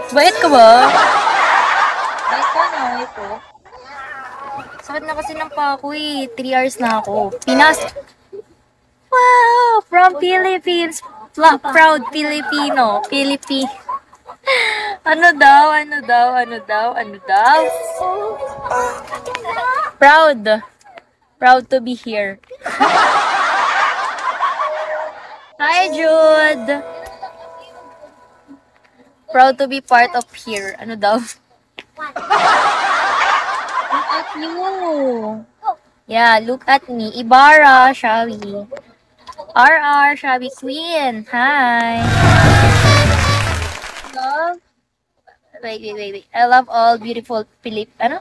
Bait ka ba? Bait ka na, ito. Sakit na kasi ng pako eh. 3 hours na ako. Pinas. Wow! From Philippines. Proud Filipino. Ano daw? Ano daw? Ano daw? Ano daw? Proud. Proud to be here. Hi, Jude. Proud to be part of here. Ano daw? Look at you. Yeah, look at me. Ibarra, shall we? RR, shall we, Queen? Hi. Love. Wait. I love all beautiful Ano?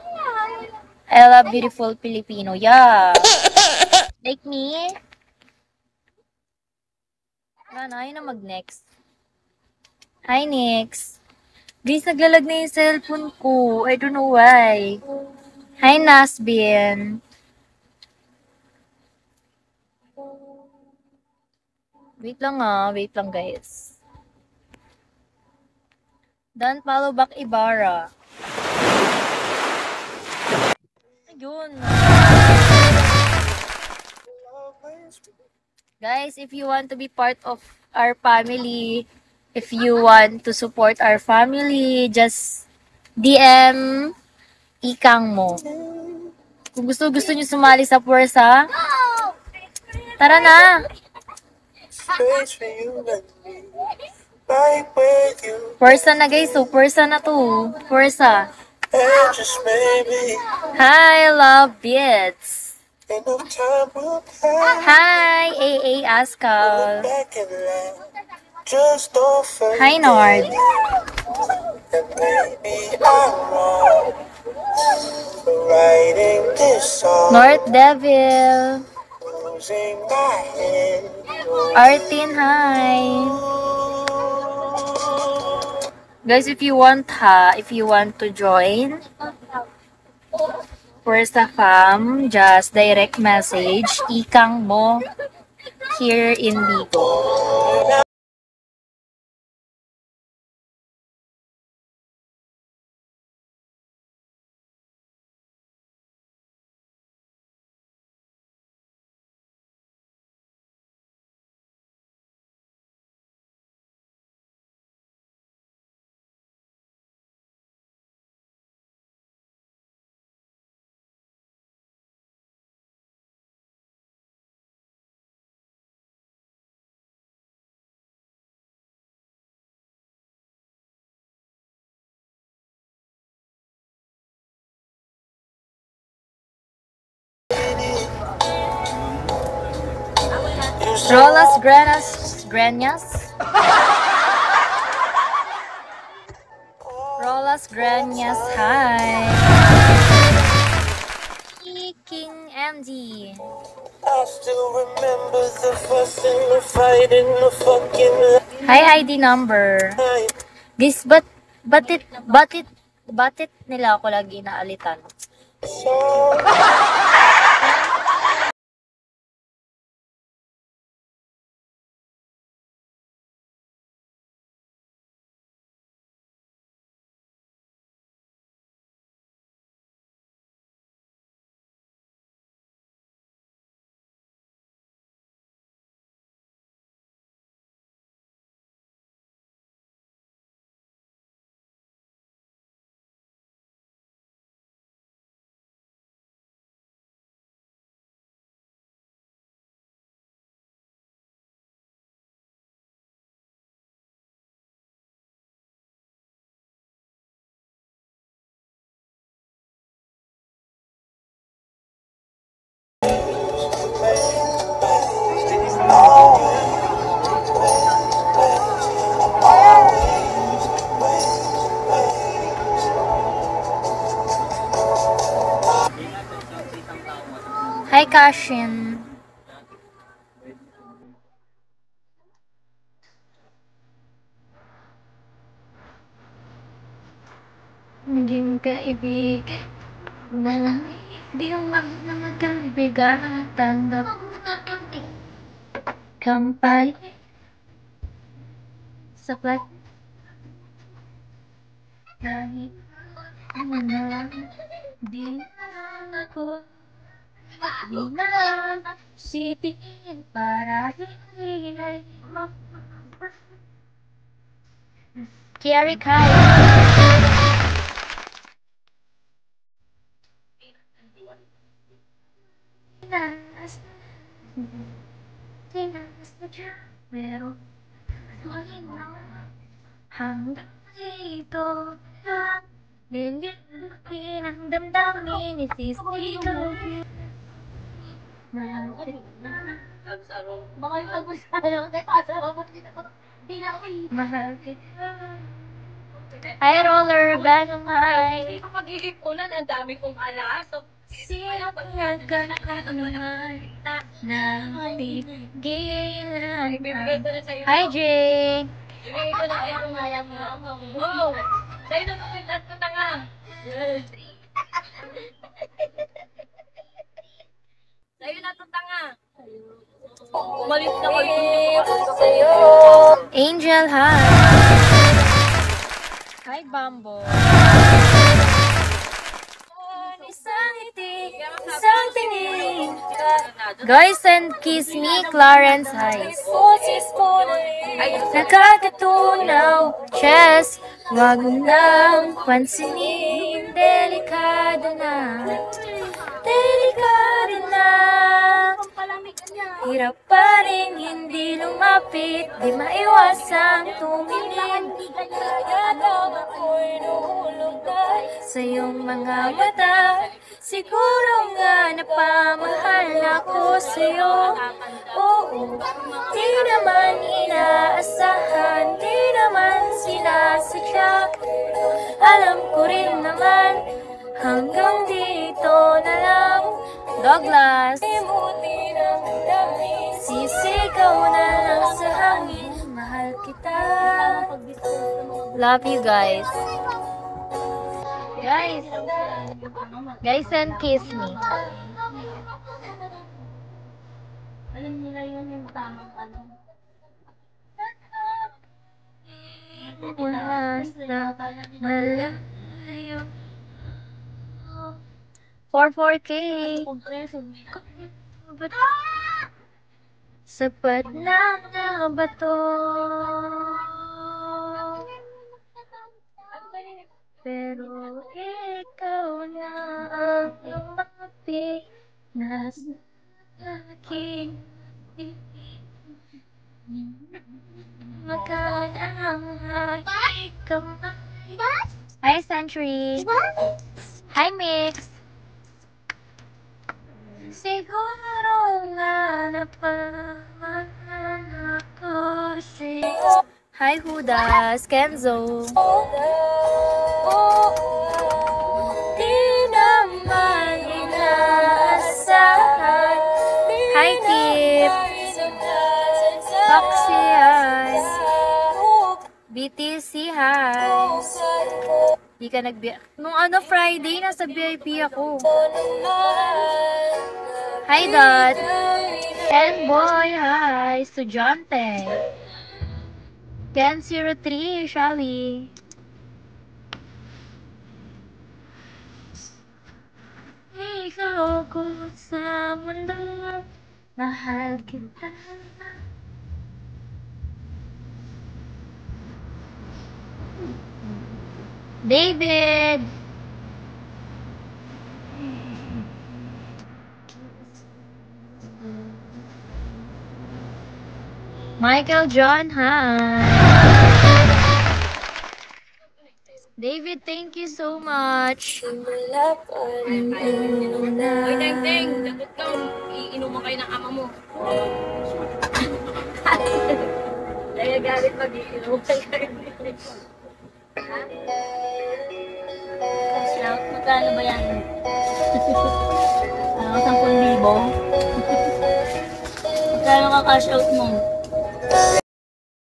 I love beautiful Filipino. Yeah. Like me? Wala na, ayaw na mag-next. Hi, next. Guys, naglalag na yung cellphone ko. I don't know why. Hi, Nasbin. Wait lang guys. Don't follow back Ibarra. Ayun. Guys, if you want to be part of our family, if you want to support our family, just DM Ikang mo. Kung gusto nyo sumali sa Pwersa, tara na! Pwersa na guys, so Pwersa na to. Pwersa. Hi, love beats. Hi, AA Askal. Hi, Nord. North Devil. Artin, hi. Guys, if you want to join Pwersa Fam, just direct message Ikang mo here in Bigo. Rolas Greñas. Rolas Greñas, hi. King MD. Hi, ID number. Guys, batit nila ako lagi naalitan. Hi, Kashin. Naging kaibig na di yung magkaibigan tanggap kampay sa plat Kahit ano na, di na ako, di na sipin para hindi Kiari Kai. Tinas, tinas na siya, pero tuloy na hanggang dito lang. Lilitin ang damdamin, isis dito. Baka yung agusano, mahal kita. Hi, Roller, Banong Hi. Kapag iipunan, ang dami kong alas. So, Sino pa nagkakanuhan na pigilan? ibibigay ko na sa'yo. Hi, Jay. Ibibigay ko na kayo ng maya mo. Oo. Sa'yo na napitas ko tanga. Sa'yo na to tanga. Umalis na kayo. Sa'yo. Angel, hi. Hi, Bambo. Isang ngiti, isang tingin. Guys, and kiss me, Clarence Heights. Nakakatunaw, Chess, wag mo nang pansinin. Delikado na, delikado na. Hirap pa rin hindi lumapit, di maiwasang tumingin. Kaya lang ako'y nahulog sa iyong mga mata. Siguro nga napamahal ako sa'yo. Oo, di naman inaasahan, di naman sinasadya. Alam ko rin naman, hanggang dito na lang. Douglas, sisigaw na lang sa hangin, mahal kita. Love you guys. Guys and kiss me. Alam nila yun yung tamang ano. Walas na malayo. 4-4K. Sapat na nga ba to? Pero ikaw na ang lumapit na sa aking magaan ang aking kamay. Hi, Century. Hi, Mix. Siguro nga napamahan ako sa'yo. Hi, Hudas. Kenzo. Di naman inaasahan. Hi, Tip. Foxy, hi. BTC, hi. Di ka nung Friday, nasa VIP ako. Hi, Dot. And boy, hi. Estudyante. Ken03, Shally. Ikaw ko sa mundo, mahal kita. David! Michael John, hi! David, thank you so much. Uy, Deng, lagot ka. Iinuman kayo ng ama mo. Dahil galit mag-iinuman kayo. Cash out, magkano ba yan? 10,000. Magkano ka cash out mo?